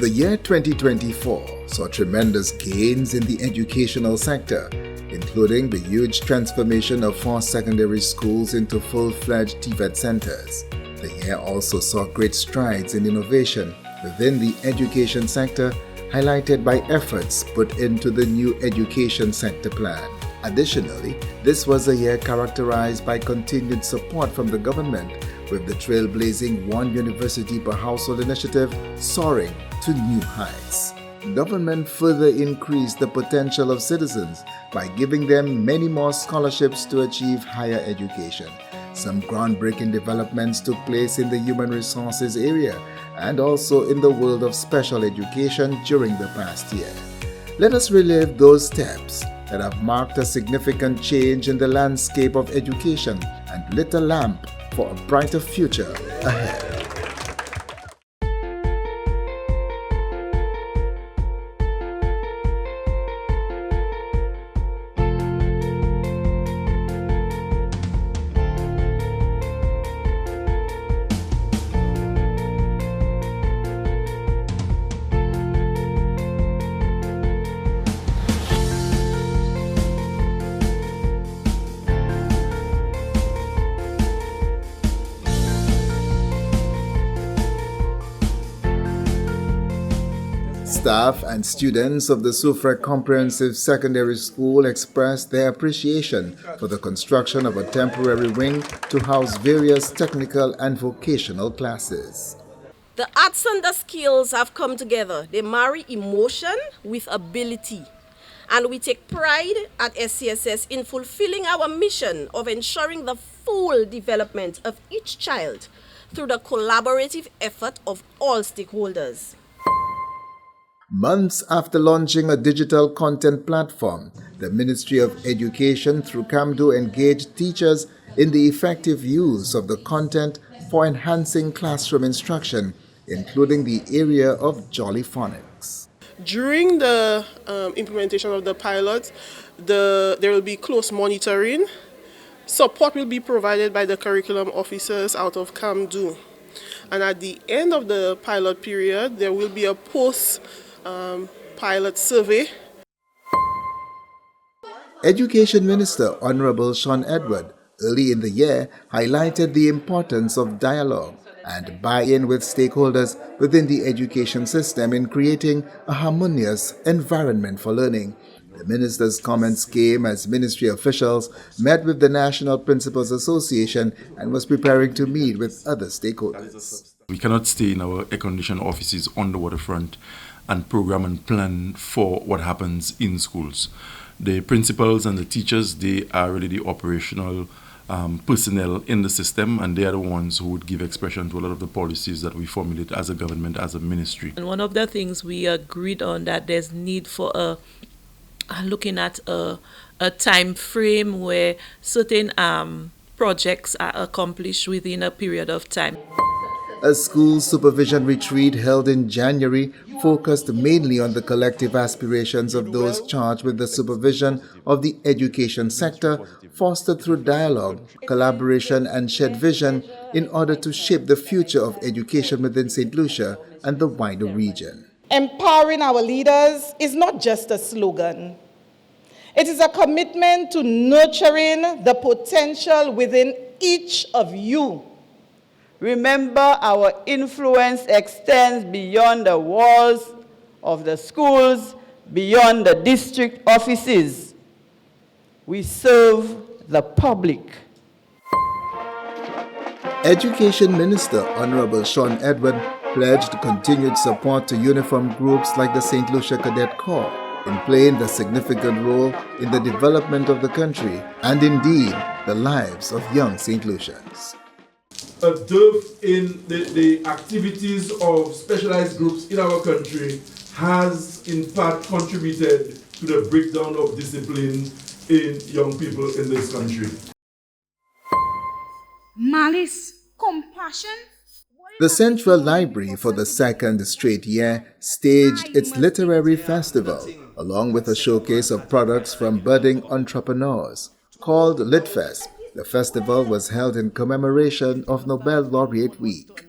The year 2024 saw tremendous gains in the educational sector, including the huge transformation of 4 secondary schools into full-fledged TVET centers. The year also saw great strides in innovation within the education sector, highlighted by efforts put into the new education sector plan. Additionally, this was a year characterized by continued support from the government, with the trailblazing One University per Household initiative soaring to new heights. Government further increased the potential of citizens by giving them many more scholarships to achieve higher education. Some groundbreaking developments took place in the human resources area and also in the world of special education during the past year. Let us relive those steps that have marked a significant change in the landscape of education and lit a lamp for a brighter future ahead. Staff and students of the Suffolk Comprehensive Secondary School expressed their appreciation for the construction of a temporary wing to house various technical and vocational classes. The arts and the skills have come together. They marry emotion with ability. And we take pride at SCSS in fulfilling our mission of ensuring the full development of each child through the collaborative effort of all stakeholders. Months after launching a digital content platform, the Ministry of Education through CAMDO engaged teachers in the effective use of the content for enhancing classroom instruction, including the area of Jolly Phonics. During the implementation of the pilot, there will be close monitoring. Support will be provided by the curriculum officers out of CAMDO. And at the end of the pilot period, there will be a post-pilot survey. Education Minister Honorable Sean Edward early in the year highlighted the importance of dialogue and buy-in with stakeholders within the education system in creating a harmonious environment for learning. The minister's comments came as ministry officials met with the National Principals Association and was preparing to meet with other stakeholders. We cannot stay in our air-conditioned offices on the waterfront and program and plan for what happens in schools. The principals and the teachers, they are really the operational personnel in the system, and they are the ones who would give expression to a lot of the policies that we formulate as a government, as a ministry. And one of the things we agreed on that there's need for looking at a time frame where certain projects are accomplished within a period of time. A school supervision retreat held in January focused mainly on the collective aspirations of those charged with the supervision of the education sector, fostered through dialogue, collaboration and shared vision in order to shape the future of education within St. Lucia and the wider region. Empowering our leaders is not just a slogan. It is a commitment to nurturing the potential within each of you. Remember, our influence extends beyond the walls of the schools, beyond the district offices. We serve the public. Education Minister Honorable Sean Edward pledged continued support to uniformed groups like the St. Lucia Cadet Corps in playing the significant role in the development of the country and indeed the lives of young St. Lucians. A dearth in the activities of specialized groups in our country has in part contributed to the breakdown of discipline in young people in this country. Malice, compassion. The Central Library for the second straight year staged its literary festival along with a showcase of products from budding entrepreneurs. Called LitFest, the festival was held in commemoration of Nobel Laureate Week.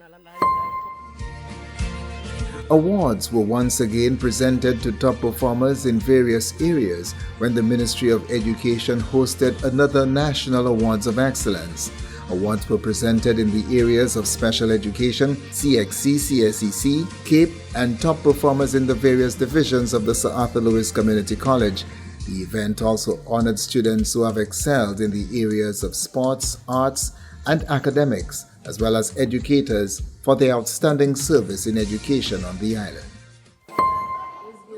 Awards were once again presented to top performers in various areas when the Ministry of Education hosted another National Awards of Excellence. Awards were presented in the areas of special education, CXC, CSEC, CAPE, and top performers in the various divisions of the Sir Arthur Lewis Community College. The event also honored students who have excelled in the areas of sports, arts, and academics, as well as educators for their outstanding service in education on the island.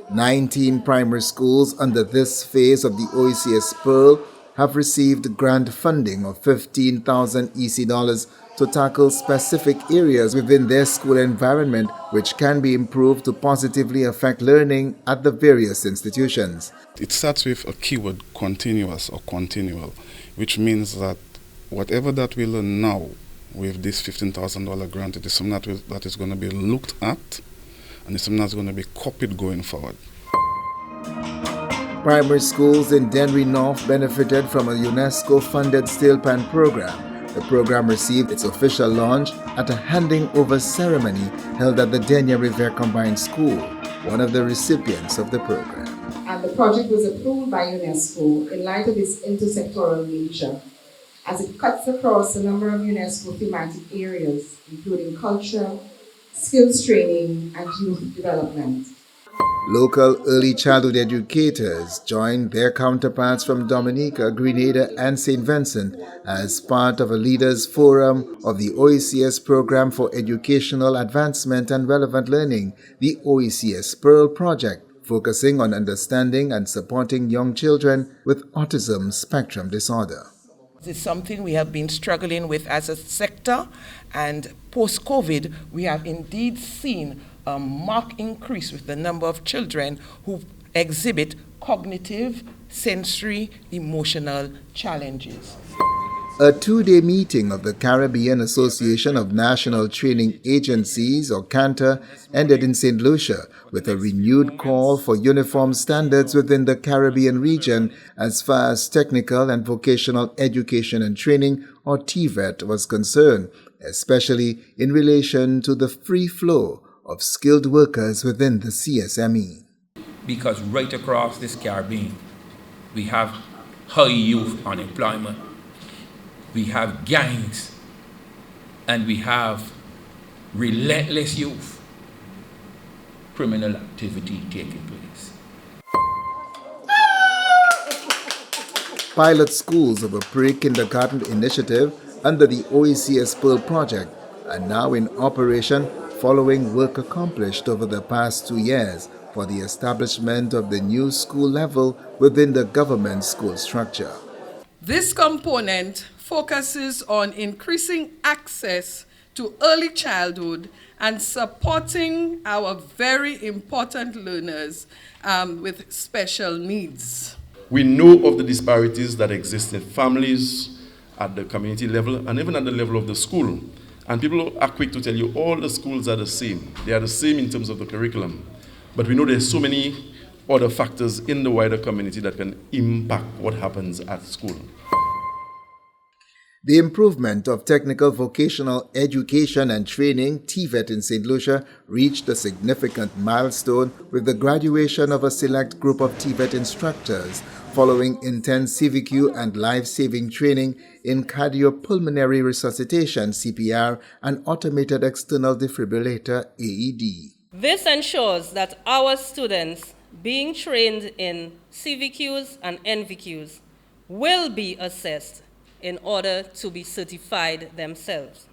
19 primary schools under this phase of the OECS Pearl have received grant funding of 15,000 EC dollars to tackle specific areas within their school environment which can be improved to positively affect learning at the various institutions. It starts with a keyword continuous or continual, which means that whatever that we learn now with this $15,000 grant, it is something that is going to be looked at and it's something that's going to be copied going forward. Primary schools in Dennery North benefited from a UNESCO-funded steel pan program. The program received its official launch at a handing over ceremony held at the Denia River Combined School, one of the recipients of the program. And the project was approved by UNESCO in light of its intersectoral nature, as it cuts across a number of UNESCO thematic areas, including culture, skills training, and youth development. Local early childhood educators joined their counterparts from Dominica, Grenada, and St. Vincent as part of a Leaders Forum of the OECS Program for Educational Advancement and Relevant Learning, the OECS Pearl Project, focusing on understanding and supporting young children with autism spectrum disorder. It's something we have been struggling with as a sector, and post-COVID, we have indeed seen a marked increase with the number of children who exhibit cognitive, sensory, emotional challenges. A two-day meeting of the Caribbean Association of National Training Agencies, or CANTA, ended in St. Lucia with a renewed call for uniform standards within the Caribbean region as far as technical and vocational education and training, or TVET, was concerned, especially in relation to the free flow of skilled workers within the CSME. Because right across this Caribbean, we have high youth unemployment, we have gangs, and we have relentless youth criminal activity taking place. Pilot schools of a pre-kindergarten initiative under the OECS Pearl Project are now in operation following work accomplished over the past 2 years for the establishment of the new school level within the government school structure. This component focuses on increasing access to early childhood and supporting our very important learners with special needs. We know of the disparities that exist in families, at the community level, and even at the level of the school. And people are quick to tell you all the schools are the same. They are the same in terms of the curriculum. But we know there's so many other factors in the wider community that can impact what happens at school. The improvement of technical vocational education and training, TVET, in St. Lucia reached a significant milestone with the graduation of a select group of TVET instructors following intense CVQ and life-saving training in cardiopulmonary resuscitation, CPR, and automated external defibrillator, AED. This ensures that our students being trained in CVQs and NVQs will be assessed in order to be certified themselves.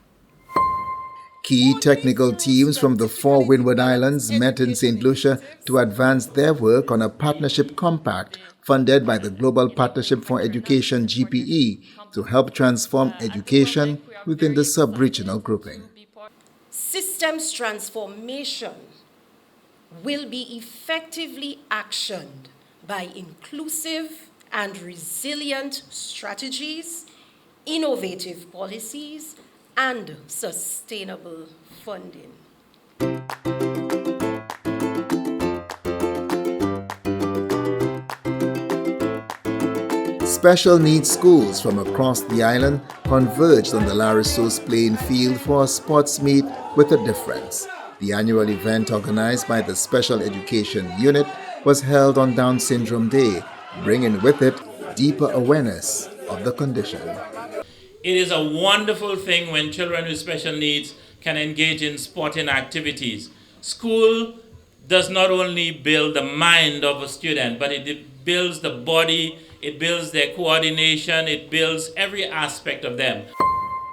Key technical teams from the 4 Windward Islands met in St. Lucia to advance their work on a partnership compact funded by the Global Partnership for Education, GPE, to help transform education within the sub-regional grouping. Systems transformation will be effectively actioned by inclusive and resilient strategies, innovative policies, and sustainable funding. Special needs schools from across the island converged on the La Ressource playing field for a sports meet with a difference. The annual event organized by the Special Education Unit was held on Down Syndrome Day, bringing with it deeper awareness of the condition. It is a wonderful thing when children with special needs can engage in sporting activities. School does not only build the mind of a student, but it builds the body, it builds their coordination, it builds every aspect of them.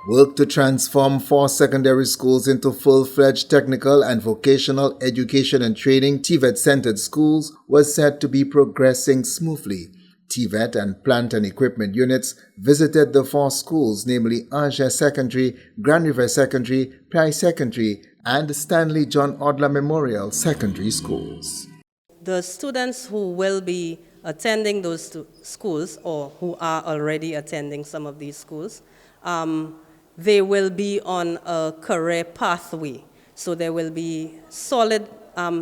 Work to transform 4 secondary schools into full-fledged technical and vocational education and training TVET-centered schools was said to be progressing smoothly. TVET and plant and equipment units visited the 4 schools, namely Angers Secondary, Grand River Secondary, Prairie Secondary, and Stanley John Odler Memorial Secondary Schools. The students who will be attending those schools, or who are already attending some of these schools, they will be on a career pathway. So there will be solid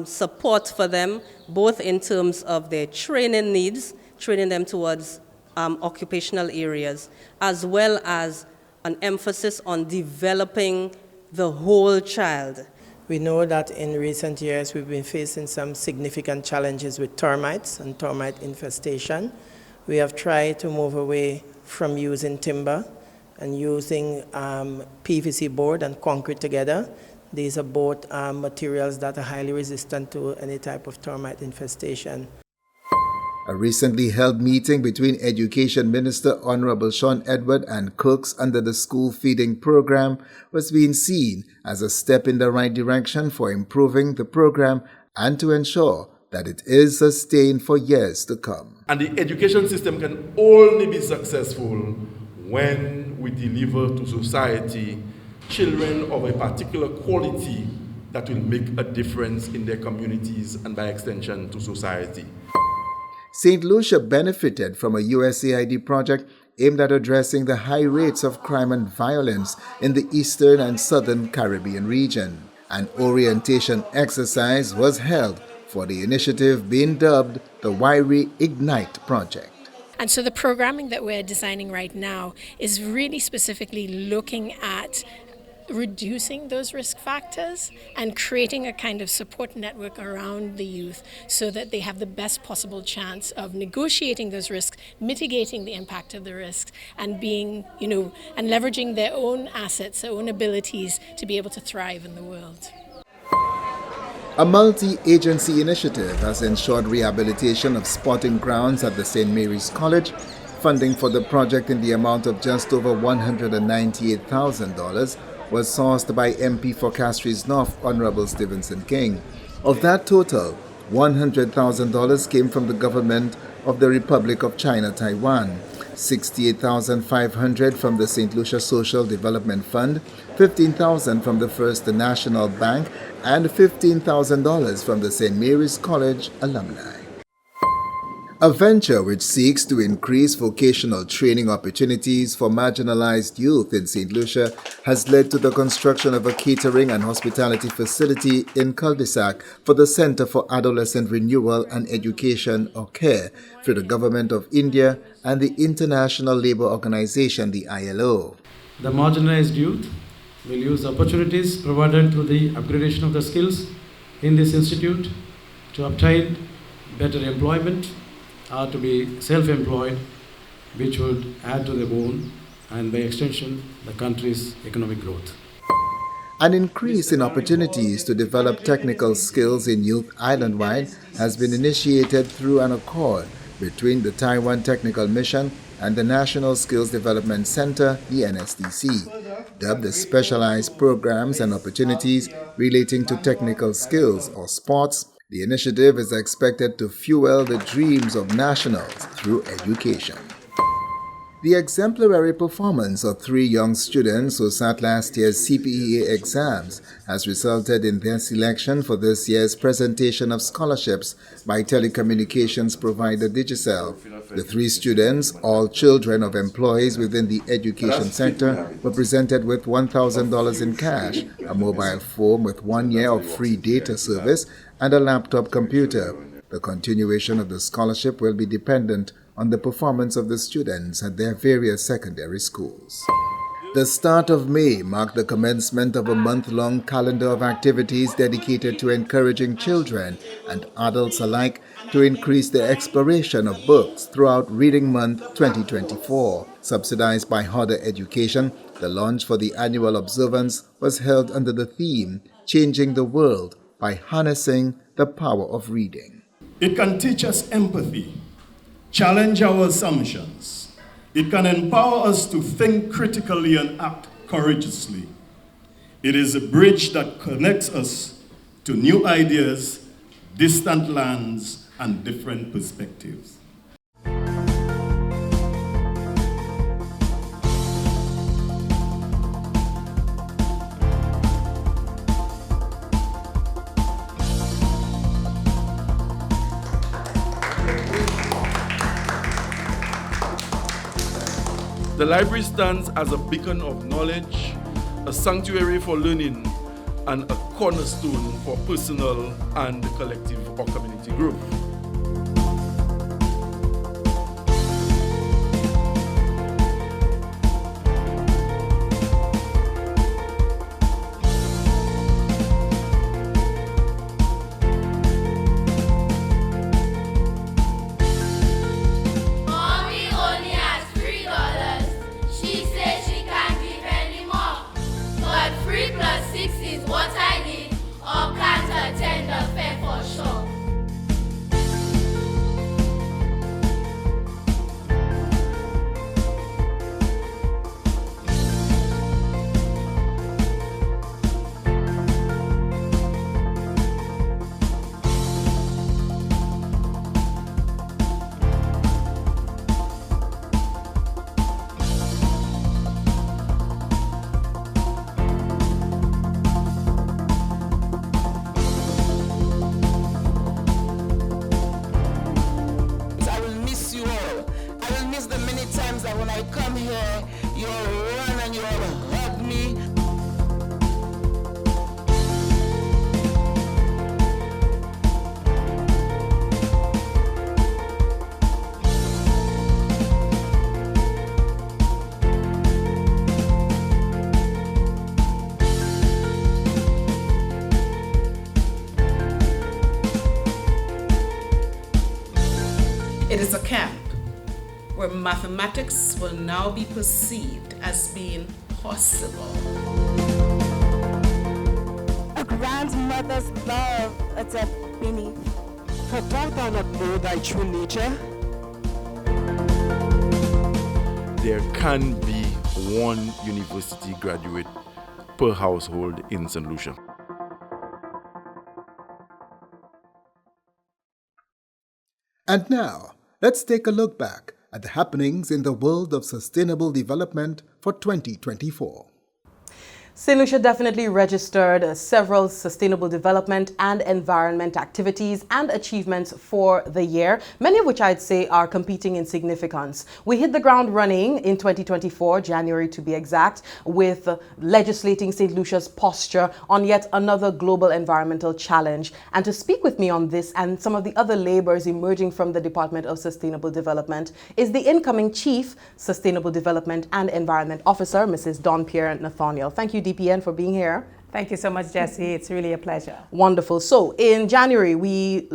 support for them, both in terms of their training needs, training them towards occupational areas, as well as an emphasis on developing the whole child. We know that in recent years we've been facing some significant challenges with termites and termite infestation. We have tried to move away from using timber and using PVC board and concrete together. These are both materials that are highly resistant to any type of termite infestation. A recently held meeting between Education Minister Honorable Sean Edward and cooks under the school feeding program was being seen as a step in the right direction for improving the program and to ensure that it is sustained for years to come. And the education system can only be successful when we deliver to society children of a particular quality that will make a difference in their communities and by extension to society. St. Lucia benefited from a USAID project aimed at addressing the high rates of crime and violence in the eastern and southern Caribbean region. An orientation exercise was held for the initiative being dubbed the Wairi Ignite Project. And so the programming that we're designing right now is really specifically looking at reducing those risk factors and creating a kind of support network around the youth so that they have the best possible chance of negotiating those risks, mitigating the impact of the risks, and being, and leveraging their own assets, their own abilities to be able to thrive in the world. A multi-agency initiative has ensured rehabilitation of sporting grounds at the St. Mary's College. Funding for the project in the amount of just over $198,000 was sourced by MP for Castries North, Honorable Stevenson King. Of that total, $100,000 came from the government of the Republic of China, Taiwan, $68,500 from the St. Lucia Social Development Fund, $15,000 from the First National Bank, and $15,000 from the St. Mary's College alumni. A venture which seeks to increase vocational training opportunities for marginalized youth in St. Lucia has led to the construction of a catering and hospitality facility in Cul-de-sac for the Center for Adolescent Renewal and Education, or CARE, through the Government of India and the International Labour Organization, the ILO. The marginalized youth will use opportunities provided through the upgradation of the skills in this institute to obtain better employment or to be self-employed, which would add to their own and by extension the country's economic growth. An increase in opportunities to develop technical skills in youth island-wide has been initiated through an accord between the Taiwan Technical Mission and the National Skills Development Center, the NSDC. Dubbed as specialized programs and opportunities relating to technical skills or sports, the initiative is expected to fuel the dreams of nationals through education. The exemplary performance of 3 young students who sat last year's CPEA exams has resulted in their selection for this year's presentation of scholarships by telecommunications provider Digicel. The 3 students, all children of employees within the education sector, were presented with $1,000 in cash, a mobile phone with 1 year of free data service, and a laptop computer. The continuation of the scholarship will be dependent on the performance of the students at their various secondary schools. The start of May marked the commencement of a month-long calendar of activities dedicated to encouraging children and adults alike to increase their exploration of books throughout Reading Month 2024. Subsidized by Hodder Education, the launch for the annual observance was held under the theme, Changing the World by Harnessing the Power of Reading. It can teach us empathy, challenge our assumptions. It can empower us to think critically and act courageously. It is a bridge that connects us to new ideas, distant lands, and different perspectives. The library stands as a beacon of knowledge, a sanctuary for learning, and a cornerstone for personal and collective or community growth. When I come here, you'll run and you'll hug me. It is a camp where mathematics will now be perceived as being possible. A grandmother's love, a dead beneath. For thou not know thy true nature? There can be one university graduate per household in St. Lucia. And now, let's take a look back at the happenings in the world of sustainable development for 2024. St. Lucia definitely registered several sustainable development and environment activities and achievements for the year, many of which I'd say are competing in significance. We hit the ground running in 2024, January to be exact, with legislating St. Lucia's posture on yet another global environmental challenge. And to speak with me on this and some of the other labors emerging from the Department of Sustainable Development is the incoming Chief Sustainable Development and Environment Officer, Mrs. Dawn Pierre Nathaniel. Thank you, DPN, for being here. Thank you so much, Jessie. It's really a pleasure. Wonderful. So in January, we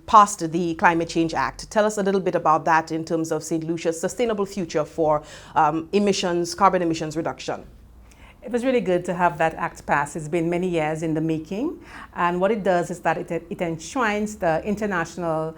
passed the Climate Change Act. Tell us a little bit about that in terms of St. Lucia's sustainable future for carbon emissions reduction. It was really good to have that act passed. It's been many years in the making. And what it does is that it enshrines the international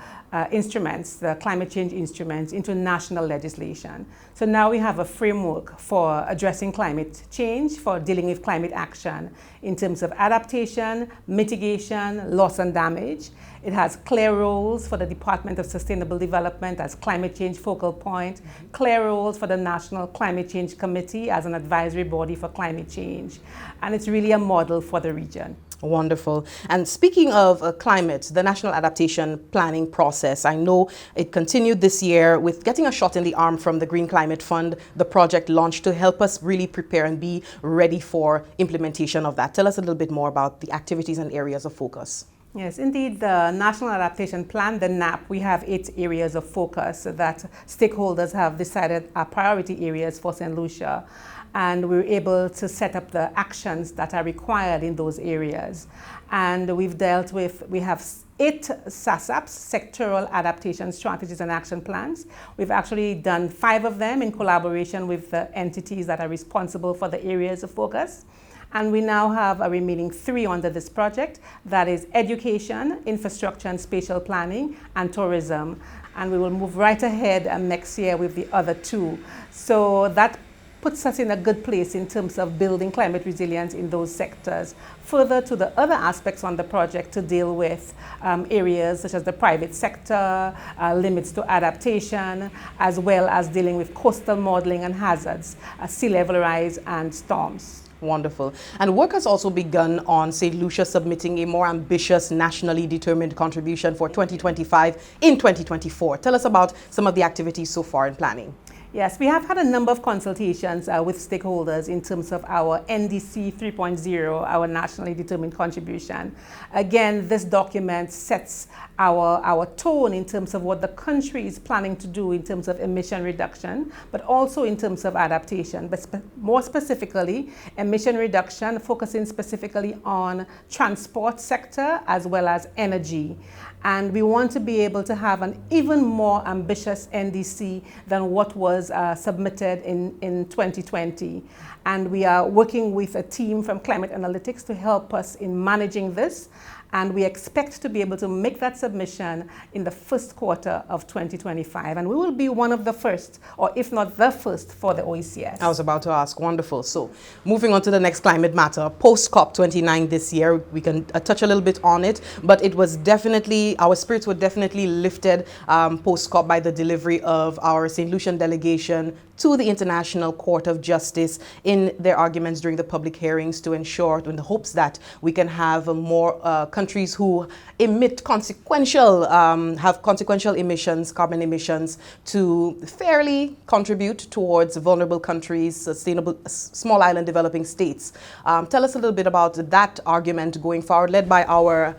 instruments, the climate change instruments, into national legislation. So now we have a framework for addressing climate change, for dealing with climate action in terms of adaptation, mitigation, loss and damage. It has clear roles for the Department of Sustainable Development as climate change focal point, clear roles for the National Climate Change Committee as an advisory body for climate change. And it's really a model for the region. Wonderful. And speaking of climate, the National Adaptation Planning process, I know it continued this year with getting a shot in the arm from the Green Climate Fund, the project launched to help us really prepare and be ready for implementation of that. Tell us a little bit more about the activities and areas of focus. Yes, indeed, the National Adaptation Plan, the NAP, we have 8 areas of focus that stakeholders have decided are priority areas for St. Lucia. and we're able to set up the actions that are required in those areas. And we have 8 SASAPs, Sectoral Adaptation Strategies and Action Plans. We've actually done 5 of them in collaboration with the entities that are responsible for the areas of focus. And we now have a remaining 3 under this project, that is education, infrastructure and spatial planning, and tourism. And we will move right ahead next year with the other 2. So that puts us in a good place in terms of building climate resilience in those sectors. Further to the other aspects on the project to deal with areas such as the private sector, limits to adaptation, as well as dealing with coastal modeling and hazards, sea level rise and storms. Wonderful. And work has also begun on St. Lucia submitting a more ambitious nationally determined contribution for 2025 in 2024. Tell us about some of the activities so far in planning. Yes, we have had a number of consultations with stakeholders in terms of our NDC 3.0, our nationally determined contribution. Again, this document sets our tone in terms of what the country is planning to do in terms of emission reduction, but also in terms of adaptation. But more specifically, emission reduction, focusing specifically on transport sector as well as energy. And we want to be able to have an even more ambitious NDC than what was submitted in 2020. And we are working with a team from Climate Analytics to help us in managing this. And we expect to be able to make that submission in the first quarter of 2025. And we will be one of the first, or if not the first, for the OECS. I was about to ask. Wonderful. So moving on to the next climate matter, post-COP29 this year, we can touch a little bit on it, but it was definitely, our spirits were definitely lifted post-COP by the delivery of our St. Lucian delegation to the International Court of Justice in their arguments during the public hearings to ensure, in the hopes that we can have more countries who emit consequential, have consequential emissions, carbon emissions, to fairly contribute towards vulnerable countries, sustainable, small island developing states. Tell us a little bit about that argument going forward, led by our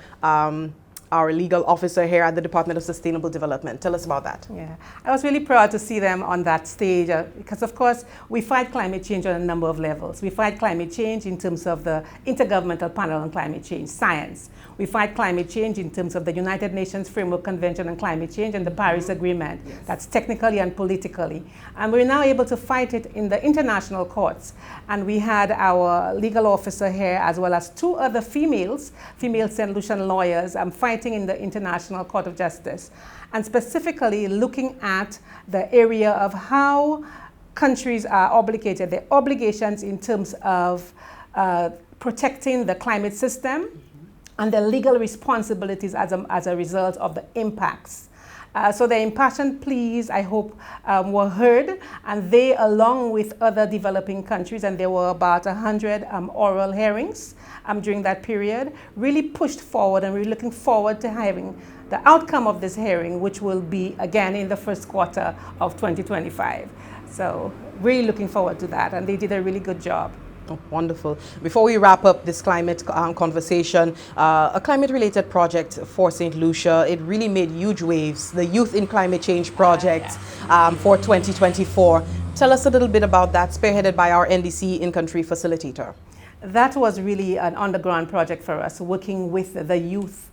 legal officer here at the Department of Sustainable Development. Tell us about that. Yeah, I was really proud to see them on that stage because, of course, we fight climate change on a number of levels. We fight climate change in terms of the Intergovernmental Panel on Climate Change, science. We fight climate change in terms of the United Nations Framework Convention on Climate Change and the Paris Agreement. Yes. That's technically and politically. And we're now able to fight it in the international courts. And we had our legal officer here, as well as 2 other female St. Lucian lawyers fighting in the International Court of Justice, and specifically looking at the area of how countries are obligated, their obligations in terms of protecting the climate system and the legal responsibilities as a result of the impacts. So the impassioned pleas, I hope, were heard, and they, along with other developing countries, and there were about 100 oral hearings during that period, really pushed forward, and we're looking forward to having the outcome of this hearing, which will be, again, in the first quarter of 2025. So really looking forward to that, and they did a really good job. Oh, wonderful. Before we wrap up this climate conversation, a climate-related project for St. Lucia, it really made huge waves, the Youth in Climate Change project for 2024. Tell us a little bit about that, spearheaded by our NDC in-country facilitator. That was really an underground project for us, working with the youth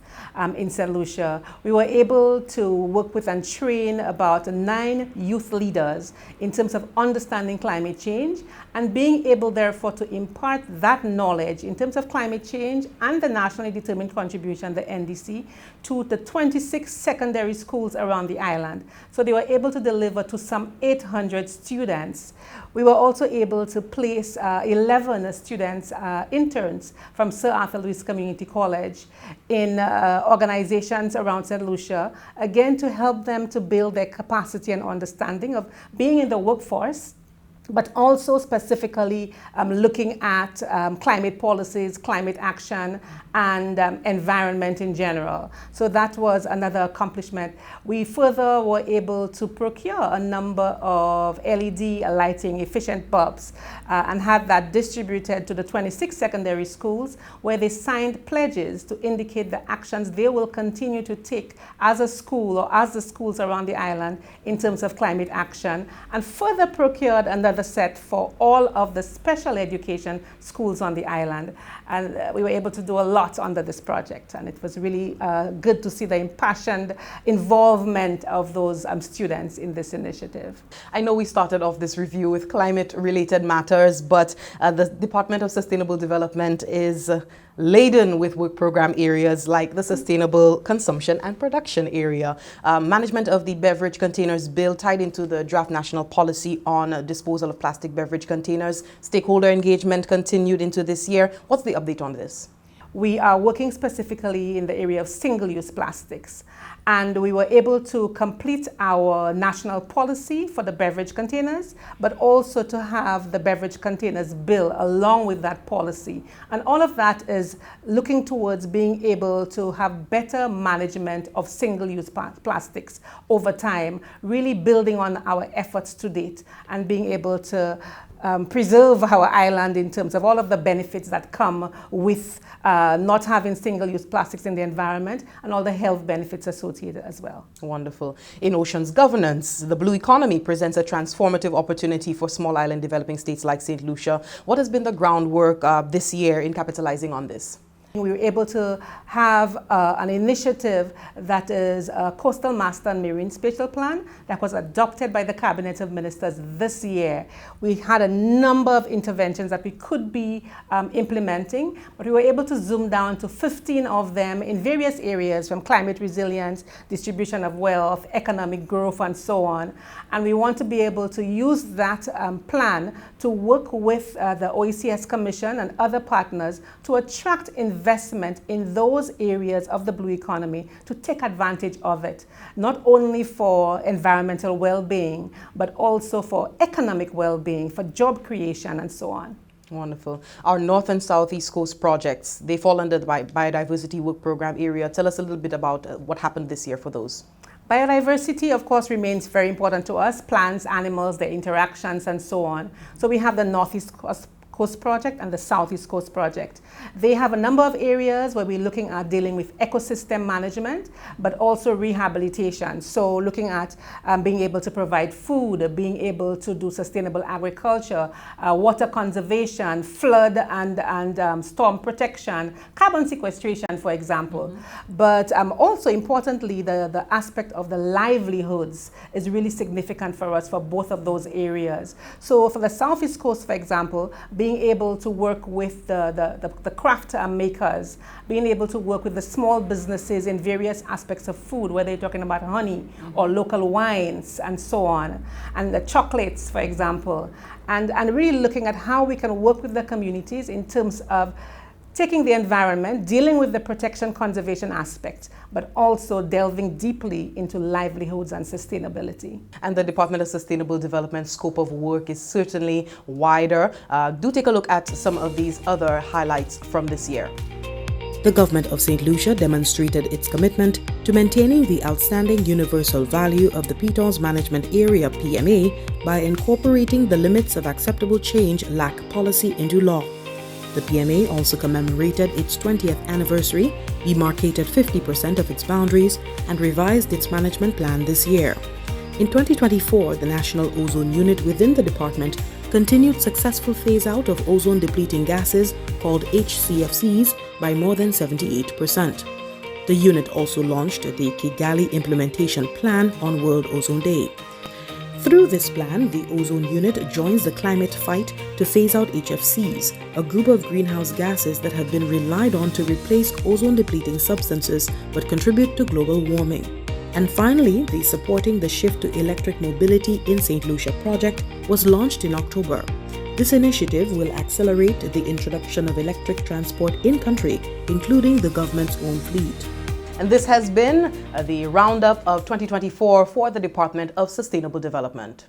in St. Lucia. We were able to work with and train about 9 youth leaders in terms of understanding climate change and being able, therefore, to impart that knowledge in terms of climate change and the nationally determined contribution, the NDC, to the 26 secondary schools around the island. So they were able to deliver to some 800 students. We were also able to place 11 students, interns from Sir Arthur Lewis Community College in organizations around St. Lucia, again to help them to build their capacity and understanding of being in the workforce, but also specifically looking at climate policies, climate action, and environment in general. So that was another accomplishment. We further were able to procure a number of LED lighting efficient bulbs and had that distributed to the 26 secondary schools, where they signed pledges to indicate the actions they will continue to take as a school or as the schools around the island in terms of climate action, and further procured another another set for all of the special education schools on the island. And we were able to do a lot under this project. And it was really good to see the impassioned involvement of those students in this initiative. I know we started off this review with climate-related matters, but the Department of Sustainable Development is laden with work program areas like the sustainable consumption and production area. Management of the beverage containers bill tied into the draft national policy on disposal of plastic beverage containers. Stakeholder engagement continued into this year. What's the update on this? We are working specifically in the area of single-use plastics, and we were able to complete our national policy for the beverage containers, but also to have the beverage containers bill along with that policy. And all of that is looking towards being able to have better management of single-use plastics over time, really building on our efforts to date and being able to preserve our island in terms of all of the benefits that come with not having single-use plastics in the environment and all the health benefits associated as well. Wonderful. In oceans governance, the blue economy presents a transformative opportunity for small island developing states like St. Lucia. What has been the groundwork this year in capitalizing on this? We were able to have an initiative that is a Coastal Master and Marine Spatial Plan that was adopted by the Cabinet of Ministers this year. We had a number of interventions that we could be implementing, but we were able to zoom down to 15 of them in various areas, from climate resilience, distribution of wealth, economic growth, and so on. And we want to be able to use that plan to work with the OECS Commission and other partners to attract investment in those areas of the blue economy to take advantage of it, not only for environmental well-being, but also for economic well-being, for job creation, and so on. Wonderful. Our North and Southeast Coast projects, they fall under the Biodiversity Work Program area. Tell us a little bit about what happened this year for those. Biodiversity, of course, remains very important to us, plants, animals, their interactions, and so on. So we have the Northeast Coast Project and the Southeast Coast Project. They have a number of areas where we're looking at dealing with ecosystem management, but also rehabilitation. So looking at being able to provide food, being able to do sustainable agriculture, water conservation, flood and storm protection, carbon sequestration, for example. But also importantly, the aspect of the livelihoods is really significant for us for both of those areas. So for the Southeast Coast, for example, being able to work with the craft makers, being able to work with the small businesses in various aspects of food, whether you're talking about honey or local wines and so on, and the chocolates, for example, and really looking at how we can work with the communities in terms of taking the environment, dealing with the protection conservation aspect, but also delving deeply into livelihoods and sustainability. And the Department of Sustainable Development scope of work is certainly wider. Do take a look at some of these other highlights from this year. The government of St. Lucia demonstrated its commitment to maintaining the outstanding universal value of the Pitons Management Area PMA by incorporating the limits of acceptable change LAC policy into law. The PMA also commemorated its 20th anniversary, demarcated 50% of its boundaries, and revised its management plan this year. In 2024, the National Ozone Unit within the department continued successful phase-out of ozone-depleting gases, called HCFCs, by more than 78%. The unit also launched the Kigali Implementation Plan on World Ozone Day. Through this plan, the Ozone Unit joins the climate fight to phase out HFCs, a group of greenhouse gases that have been relied on to replace ozone-depleting substances but contribute to global warming. And finally, the Supporting the Shift to Electric Mobility in St. Lucia project was launched in October. This initiative will accelerate the introduction of electric transport in-country, including the government's own fleet. And this has been the roundup of 2024 for the Department of Sustainable Development.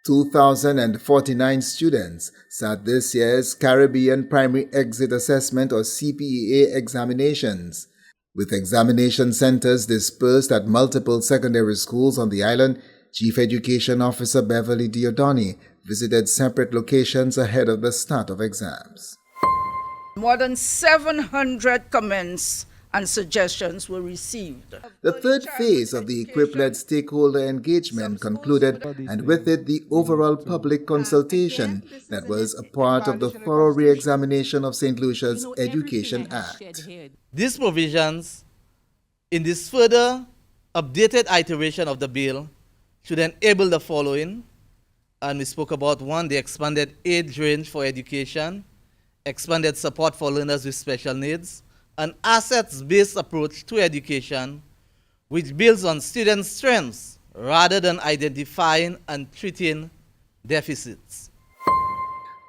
2,049 students sat this year's Caribbean Primary Exit Assessment or CPEA examinations. With examination centers dispersed at multiple secondary schools on the island, Chief Education Officer Beverly Diodoni visited separate locations ahead of the start of exams. More than 700 comments and suggestions were received. The third phase of the equip-led stakeholder engagement concluded, and with it the overall public consultation that was a part of the thorough re-examination of St. Lucia's Education Act. These provisions in this further updated iteration of the bill should enable the following, and we spoke about one, the expanded age range for education, expanded support for learners with special needs, an assets-based approach to education which builds on students' strengths rather than identifying and treating deficits.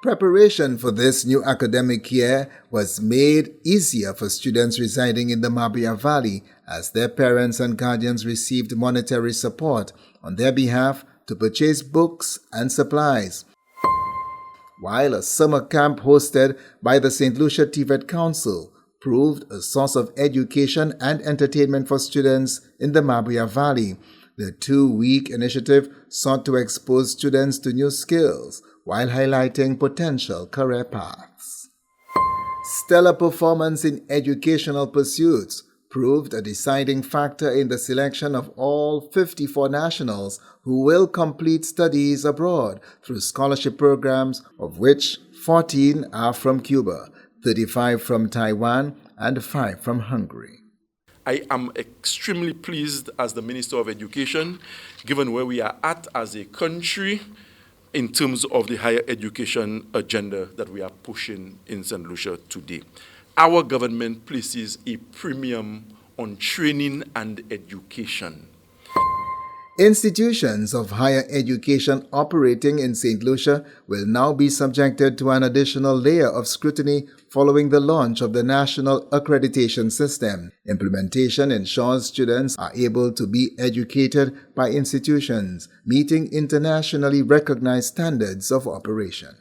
Preparation for this new academic year was made easier for students residing in the Mabia Valley as their parents and guardians received monetary support on their behalf to purchase books and supplies. While a summer camp hosted by the St. Lucia TVET Council proved a source of education and entertainment for students in the Mabia Valley, the 2-week initiative sought to expose students to new skills while highlighting potential career paths. Stellar performance in educational pursuits proved a deciding factor in the selection of all 54 nationals who will complete studies abroad through scholarship programs, of which 14 are from Cuba, 35 from Taiwan, and 5 from Hungary. I am extremely pleased as the Minister of Education, given where we are at as a country in terms of the higher education agenda that we are pushing in St. Lucia today. Our government places a premium on training and education. Institutions of higher education operating in St. Lucia will now be subjected to an additional layer of scrutiny following the launch of the National Accreditation System. Implementation ensures students are able to be educated by institutions meeting internationally recognized standards of operation.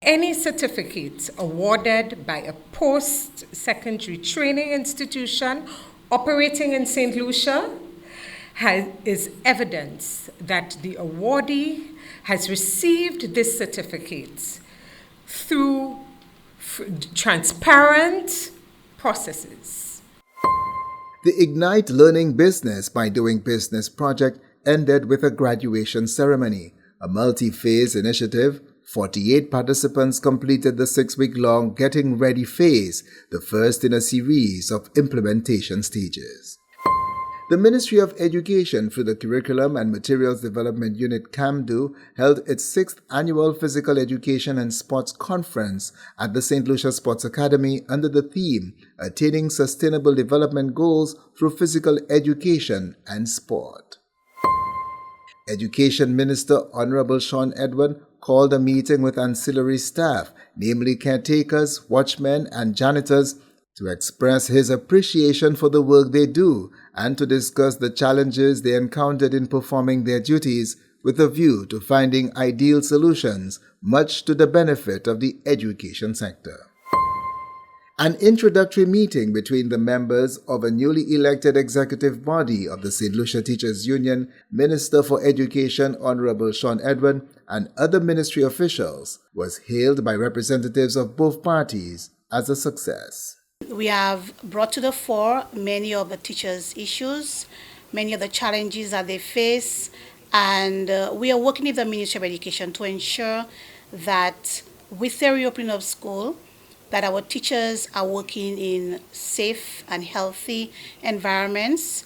Any certificate awarded by a post-secondary training institution operating in St. Lucia is evidence that the awardee has received this certificate through transparent processes. The Ignite Learning Business by Doing Business project ended with a graduation ceremony, a multi-phase initiative. 48 participants completed the 6-week-long Getting Ready phase, the first in a series of implementation stages. The Ministry of Education, through the Curriculum and Materials Development Unit CAMDU, held its 6th annual Physical Education and Sports Conference at the St. Lucia Sports Academy under the theme, Attaining Sustainable Development Goals Through Physical Education and Sport. Education Minister Honorable Sean Edwin called a meeting with ancillary staff, namely caretakers, watchmen, and janitors, to express his appreciation for the work they do and to discuss the challenges they encountered in performing their duties with a view to finding ideal solutions, much to the benefit of the education sector. An introductory meeting between the members of a newly elected executive body of the St. Lucia Teachers Union, Minister for Education Honorable Sean Edwin, and other ministry officials was hailed by representatives of both parties as a success. We have brought to the fore many of the teachers' issues, many of the challenges that they face, and we are working with the Ministry of Education to ensure that with the reopening of school, that our teachers are working in safe and healthy environments,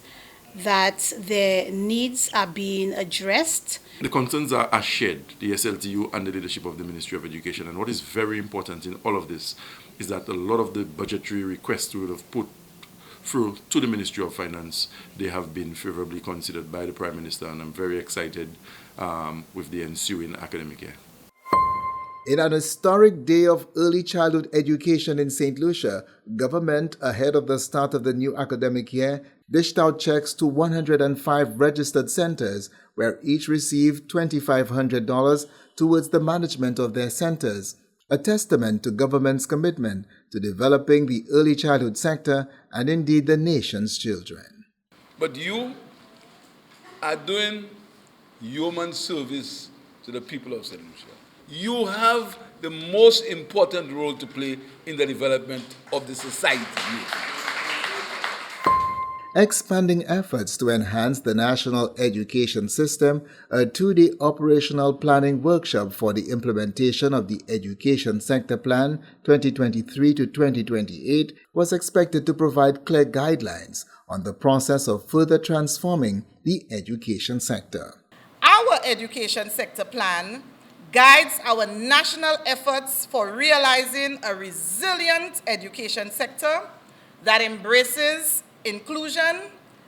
that their needs are being addressed. The concerns are shared, the SLTU and the leadership of the Ministry of Education. And what is very important in all of this is that a lot of the budgetary requests we would have put through to the Ministry of Finance, they have been favorably considered by the Prime Minister, and I'm very excited with the ensuing academic year. In an historic day of early childhood education in St. Lucia, government, ahead of the start of the new academic year, dished out checks to 105 registered centers, where each received $2,500 towards the management of their centers, a testament to government's commitment to developing the early childhood sector and indeed the nation's children. But you are doing human service to the people of St. Lucia. You have the most important role to play in the development of the society. Expanding efforts to enhance the national education system, a 2-day operational planning workshop for the implementation of the Education Sector Plan 2023 to 2028 was expected to provide clear guidelines on the process of further transforming the education sector. Our Education Sector Plan guides our national efforts for realizing a resilient education sector that embraces inclusion,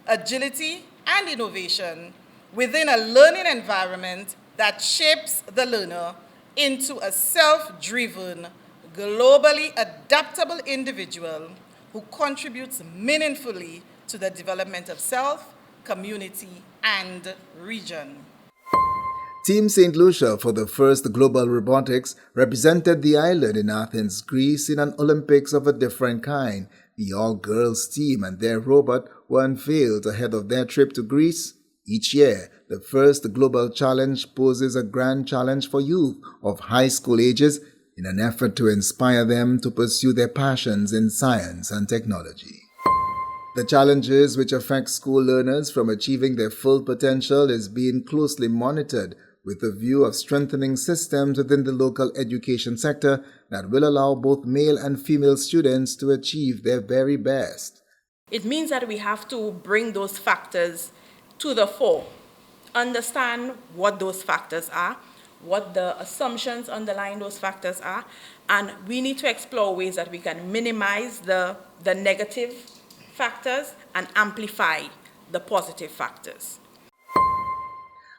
agility, and innovation within a learning environment that shapes the learner into a self-driven, globally adaptable individual who contributes meaningfully to the development of self, community, and region. Team St. Lucia for the first Global Robotics represented the island in Athens, Greece in an Olympics of a different kind. The all-girls team and their robot were unveiled ahead of their trip to Greece. Each year, the first Global Challenge poses a grand challenge for youth of high school ages in an effort to inspire them to pursue their passions in science and technology. The challenges which affect school learners from achieving their full potential is being closely monitored with a view of strengthening systems within the local education sector that will allow both male and female students to achieve their very best. It means that we have to bring those factors to the fore, understand what those factors are, what the assumptions underlying those factors are, and we need to explore ways that we can minimize the negative factors and amplify the positive factors.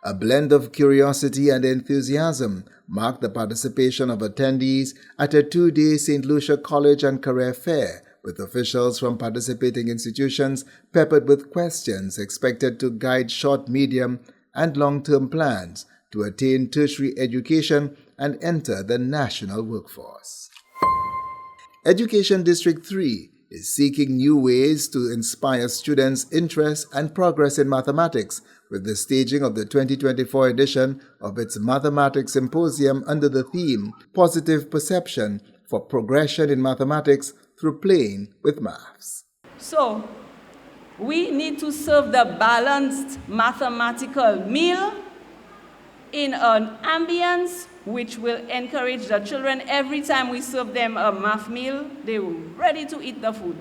A blend of curiosity and enthusiasm marked the participation of attendees at a 2-day St. Lucia College and Career Fair, with officials from participating institutions peppered with questions expected to guide short, medium, and long-term plans to attain tertiary education and enter the national workforce. Education District 3 is seeking new ways to inspire students' interest and progress in mathematics with the staging of the 2024 edition of its Mathematics Symposium under the theme Positive Perception for Progression in Mathematics Through Playing with Maths. So, we need to serve the balanced mathematical meal in an ambience which will encourage the children. Every time we serve them a math meal, they're ready to eat the food.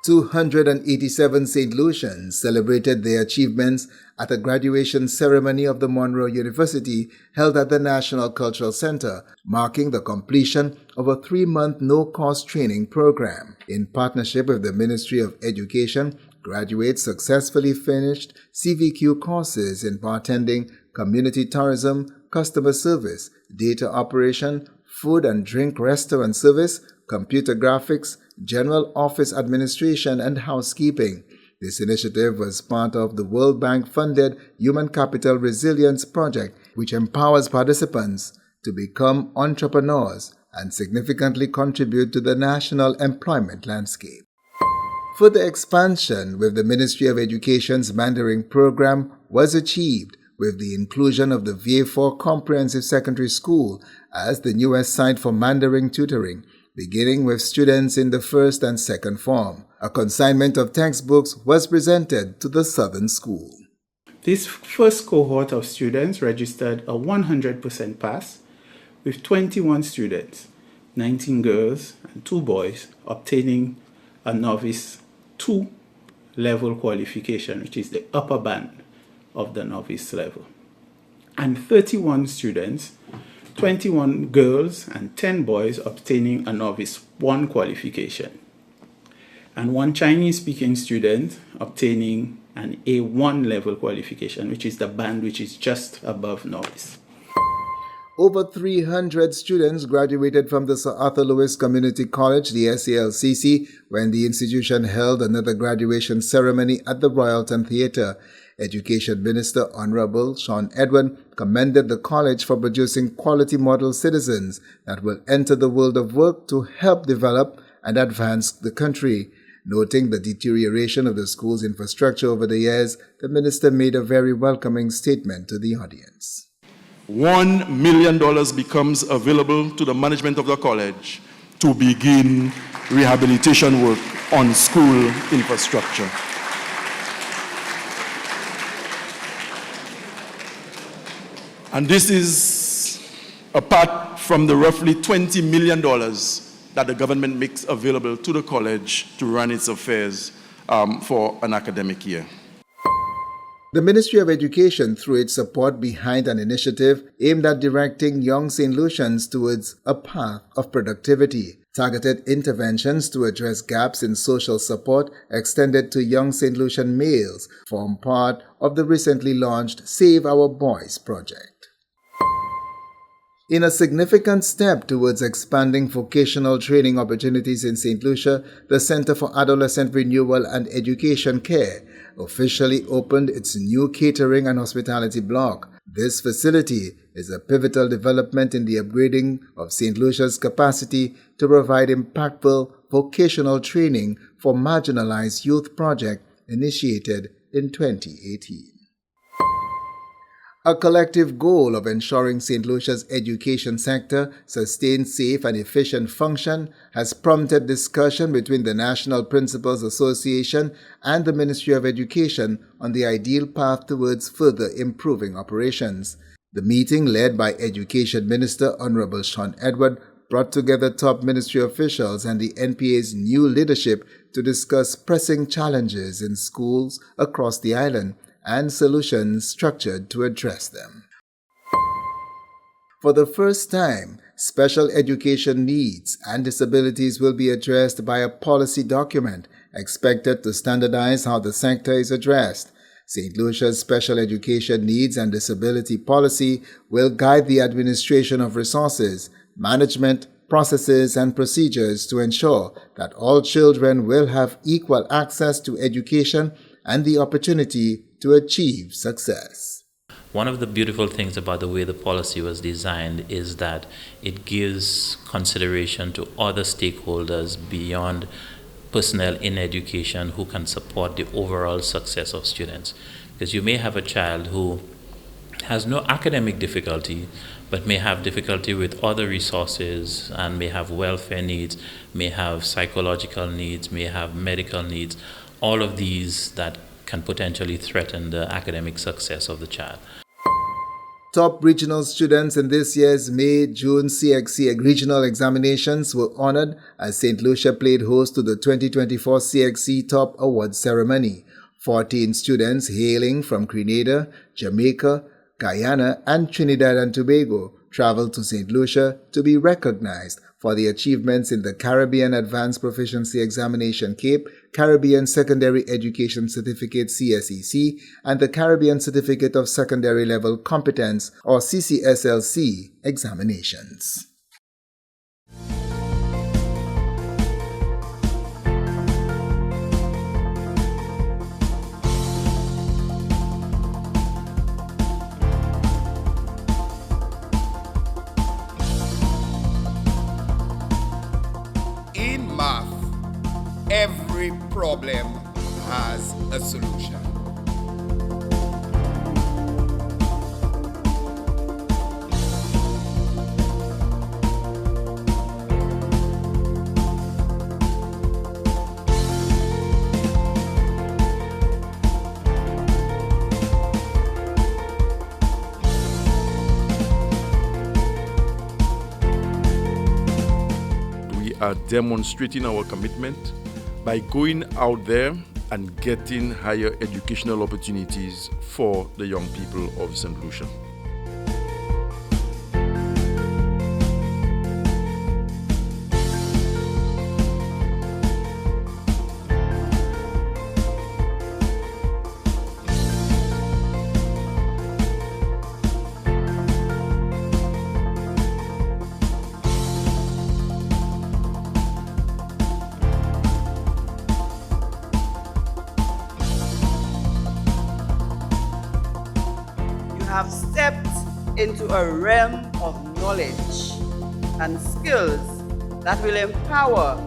287 St. Lucians celebrated their achievements at a graduation ceremony of the Monroe University held at the National Cultural Center, marking the completion of a 3-month no-cost training program. In partnership with the Ministry of Education, graduates successfully finished CVQ courses in bartending, community tourism, customer service, data operation, food and drink restaurant service, computer graphics, general office administration, and housekeeping. This initiative was part of the World Bank-funded Human Capital Resilience Project, which empowers participants to become entrepreneurs and significantly contribute to the national employment landscape. Further expansion with the Ministry of Education's Mandarin program was achieved with the inclusion of the VA4 Comprehensive Secondary School as the newest site for Mandarin tutoring, beginning with students in the first and second form. A consignment of textbooks was presented to the Southern School. This first cohort of students registered a 100% pass, with 21 students, 19 girls and 2 boys, obtaining a Novice 2 level qualification, which is the upper band of the novice level, and 31 students, 21 girls and 10 boys obtaining a Novice 1 qualification, and 1 Chinese-speaking student obtaining an A1 level qualification, which is the band which is just above Novice. Over 300 students graduated from the Sir Arthur Lewis Community College, the SALCC, when the institution held another graduation ceremony at the Royalton Theatre. Education Minister Honorable Sean Edwin commended the college for producing quality model citizens that will enter the world of work to help develop and advance the country. Noting the deterioration of the school's infrastructure over the years, the minister made a very welcoming statement to the audience. $1 million becomes available to the management of the college to begin rehabilitation work on school infrastructure. And this is apart from the roughly $20 million that the government makes available to the college to run its affairs for an academic year. The Ministry of Education, through its support behind an initiative aimed at directing young St. Lucians towards a path of productivity, targeted interventions to address gaps in social support extended to young St. Lucian males, form part of the recently launched Save Our Boys project. In a significant step towards expanding vocational training opportunities in St. Lucia, the Center for Adolescent Renewal and Education Care officially opened its new catering and hospitality block. This facility is a pivotal development in the upgrading of St. Lucia's capacity to provide impactful vocational training for marginalized youth project initiated in 2018. A collective goal of ensuring St. Lucia's education sector sustains safe and efficient function has prompted discussion between the National Principals Association and the Ministry of Education on the ideal path towards further improving operations. The meeting, led by Education Minister Honorable Sean Edward, brought together top ministry officials and the NPA's new leadership to discuss pressing challenges in schools across the island and solutions structured to address them. For the first time, special education needs and disabilities will be addressed by a policy document expected to standardize how the sector is addressed. St. Lucia's Special Education Needs and Disability Policy will guide the administration of resources, management, processes, and procedures to ensure that all children will have equal access to education and the opportunity to achieve success. One of the beautiful things about the way the policy was designed is that it gives consideration to other stakeholders beyond personnel in education who can support the overall success of students. Because you may have a child who has no academic difficulty, but may have difficulty with other resources and may have welfare needs, may have psychological needs, may have medical needs, all of these that can potentially threaten the academic success of the child. Top regional students in this year's May-June CXC regional examinations were honored as St. Lucia played host to the 2024 CXC Top Award ceremony. 14 students hailing from Grenada, Jamaica, Guyana, and Trinidad and Tobago traveled to St. Lucia to be recognized for the achievements in the Caribbean Advanced Proficiency Examination Cape, Caribbean Secondary Education Certificate CSEC, and the Caribbean Certificate of Secondary Level Competence or CCSLC examinations. Every problem has a solution. We are demonstrating our commitment by going out there and getting higher educational opportunities for the young people of St. Lucia. Have stepped into a realm of knowledge and skills that will empower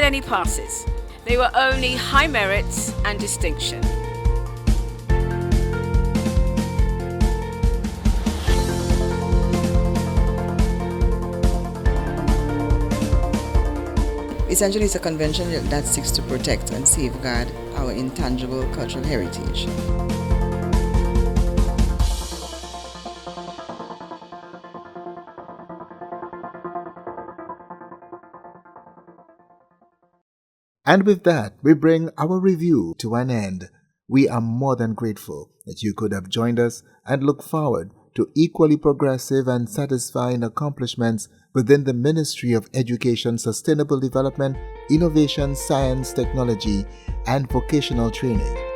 any passes. They were only high merits and distinction. Essentially, it's a convention that seeks to protect and safeguard our intangible cultural heritage. And with that, we bring our review to an end. We are more than grateful that you could have joined us and look forward to equally progressive and satisfying accomplishments within the Ministry of Education, Sustainable Development, Innovation, Science, Technology, and Vocational Training.